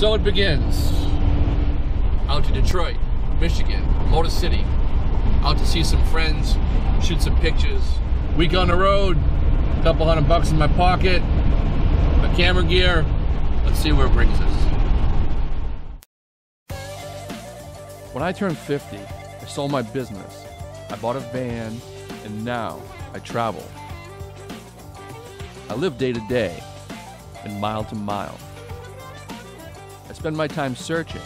So it begins. Out to Detroit, Michigan, Motor City. Out to see some friends, shoot some pictures. Week on the road, a couple $100 in my pocket, my camera gear. Let's see where it brings us. When I turned 50, I sold my business. I bought a van, and now I travel. I live day to day and mile to mile. I spend my time searching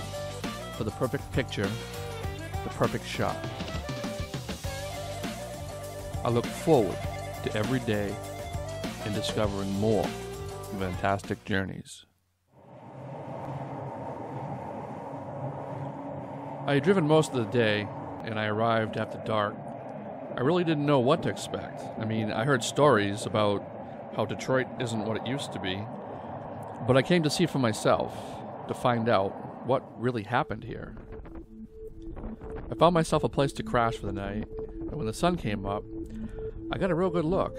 for the perfect picture, the perfect shot. I look forward to every day and discovering more fantastic journeys. I had driven most of the day, and I arrived after dark. I really didn't know what to expect. I mean, I heard stories about how Detroit isn't what it used to be, but I came to see for myself, to find out what really happened here. I found myself a place to crash for the night, and when the sun came up, I got a real good look.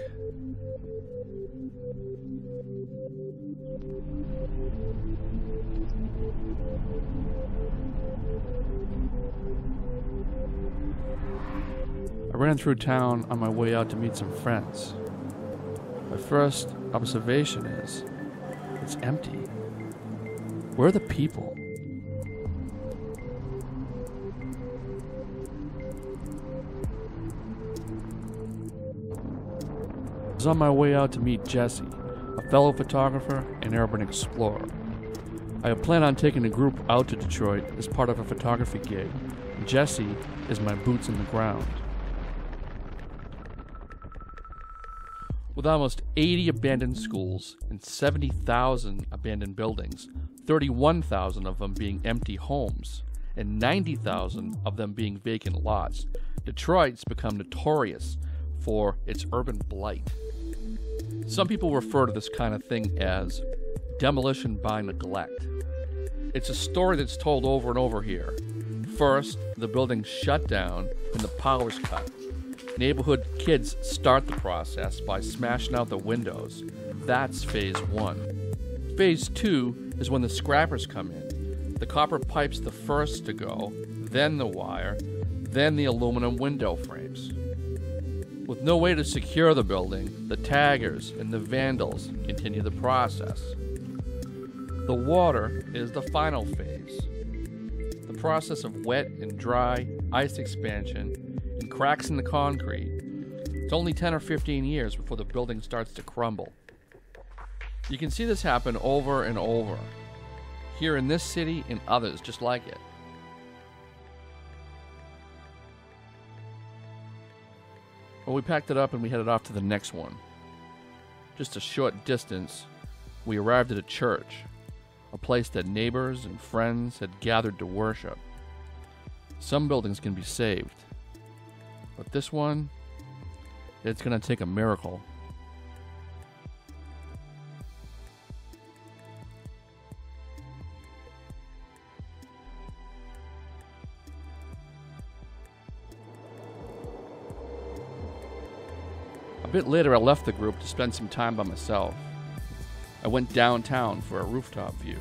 I ran through town on my way out to meet some friends. My first observation is, it's empty. Where are the people? I was on my way out to meet Jesse, a fellow photographer and urban explorer. I had planned on taking a group out to Detroit as part of a photography gig. Jesse is my boots in the ground. With almost 80 abandoned schools and 70,000 abandoned buildings, 31,000 of them being empty homes, and 90,000 of them being vacant lots, Detroit's become notorious for its urban blight. Some people refer to this kind of thing as demolition by neglect. It's a story that's told over and over here. First, the building's shut down and the power's cut. Neighborhood kids start the process by smashing out the windows. That's phase one. Phase two is when the scrappers come in. The copper pipe's the first to go, then the wire, then the aluminum window frames. With no way to secure the building, the taggers and the vandals continue the process. The water is the final phase. The process of wet and dry, ice expansion, and cracks in the concrete. It's only 10 or 15 years before the building starts to crumble. You can see this happen over and over, here in this city and others just like it. Well, we packed it up and we headed off to the next one. Just a short distance, we arrived at a church, a place that neighbors and friends had gathered to worship. Some buildings can be saved, but this one, it's going to take a miracle. A bit later, I left the group to spend some time by myself. I went downtown for a rooftop view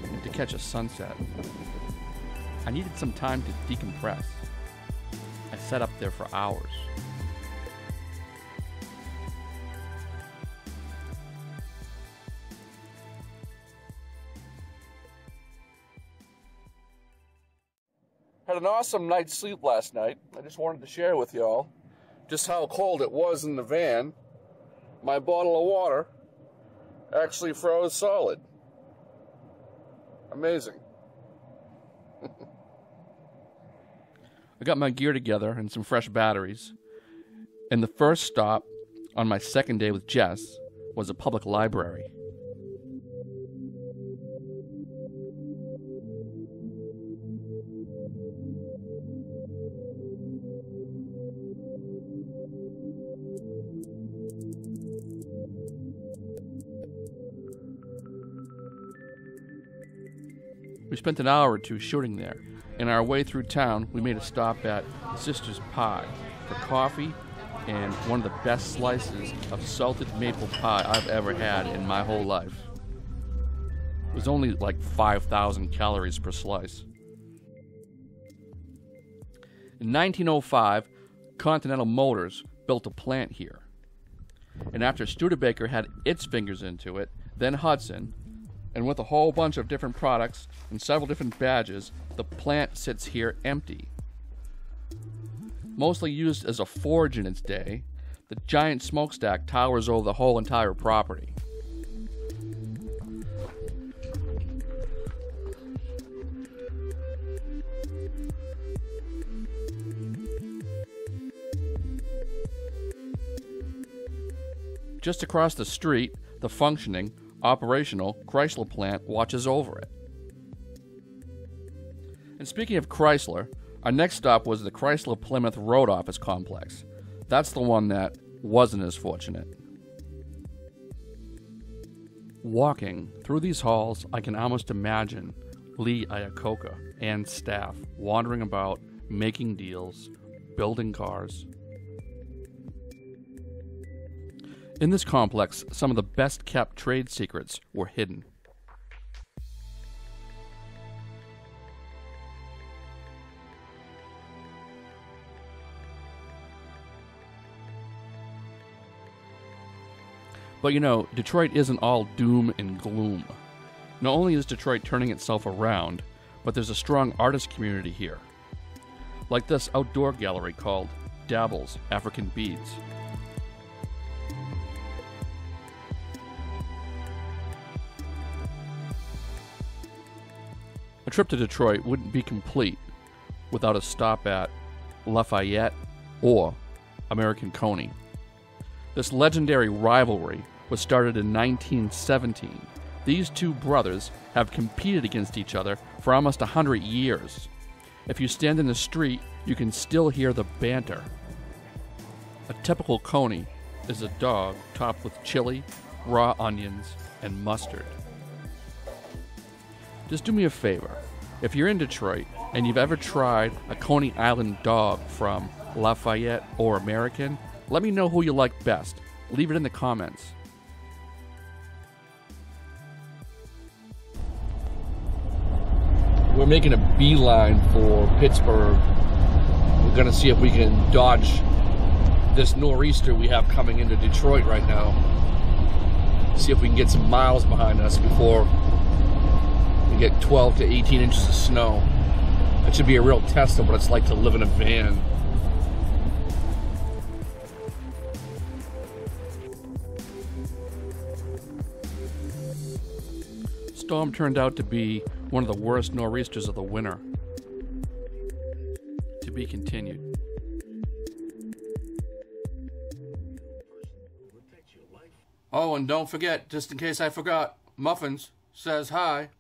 and to catch a sunset. I needed some time to decompress. I sat up there for hours. Had an awesome night's sleep last night. I just wanted to share with y'all just how cold it was in the van. My bottle of water actually froze solid. Amazing. I got my gear together and some fresh batteries. And the first stop on my second day with Jess was a public library. We spent an hour or two shooting there. On our way through town, we made a stop at Sister's Pie for coffee and one of the best slices of salted maple pie I've ever had in my whole life. It was only like 5,000 calories per slice. In 1905, Continental Motors built a plant here. And after Studebaker had its fingers into it, then Hudson, and with a whole bunch of different products and several different badges, the plant sits here empty. Mostly used as a forge in its day, the giant smokestack towers over the whole entire property. Just across the street, the functioning, operational Chrysler plant watches over it. And speaking of Chrysler, our next stop was the Chrysler Plymouth Road Office Complex. That's the one that wasn't as fortunate. Walking through these halls, I can almost imagine Lee Iacocca and staff wandering about, making deals, building cars. In this complex, some of the best-kept trade secrets were hidden. But you know, Detroit isn't all doom and gloom. Not only is Detroit turning itself around, but there's a strong artist community here. Like this outdoor gallery called Dabble's African Beads. A trip to Detroit wouldn't be complete without a stop at Lafayette or American Coney. This legendary rivalry was started in 1917. These two brothers have competed against each other for almost 100 years. If you stand in the street, you can still hear the banter. A typical Coney is a dog topped with chili, raw onions, and mustard. Just do me a favor. If you're in Detroit and you've ever tried a Coney Island dog from Lafayette or American, let me know who you like best. Leave it in the comments. We're making a beeline for Pittsburgh. We're going to see if we can dodge this nor'easter we have coming into Detroit right now. See if we can get some miles behind us before we get 12 to 18 inches of snow. That should be a real test of what it's like to live in a van. Storm turned out to be one of the worst nor'easters of the winter. To be continued. Oh, and don't forget, just in case I forgot, Muffins says hi.